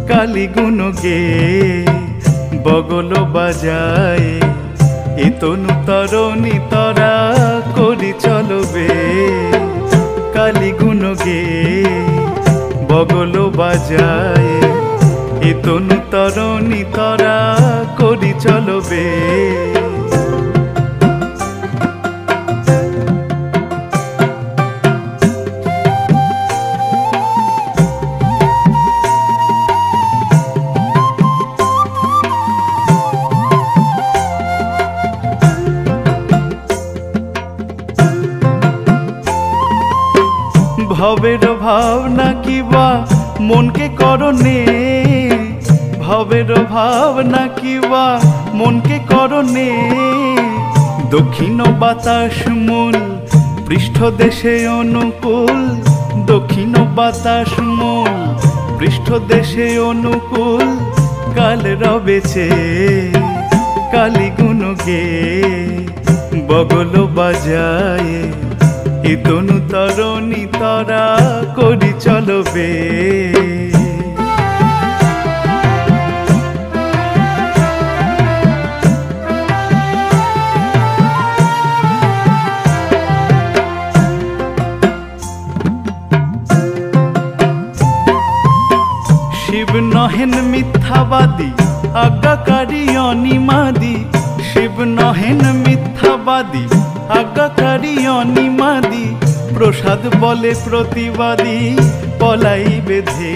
কালী গুণ গে বগল বাজায় এ তনু তরণী তরা করি চলবে। কালী গুণ গে বগল বাজায় এ তনু তরণী তরা করি চলবে। ভবের ভাবনা কিবা মনকে করনে, ভবের ভাবনা কিবা মনকে করনে। দক্ষিণ বাতাস মূল পৃষ্ঠদেশে অনুকূল, দক্ষিণ বাতাস মূল পৃষ্ঠদেশে অনুকূল। কাল রবেছে কালী গুণ গে বগল বাজায় এ তনু তরণী তরা করি চলবে। শিব নহেন মিথ্যাবাদী আজ্ঞাকারী অনিমাদি, শিব নহেন মিথ্যাবাদী আজ্ঞাকারী অনিমাদি। প্রসাদ বলে প্রতিবাদী পলাই বেঁধে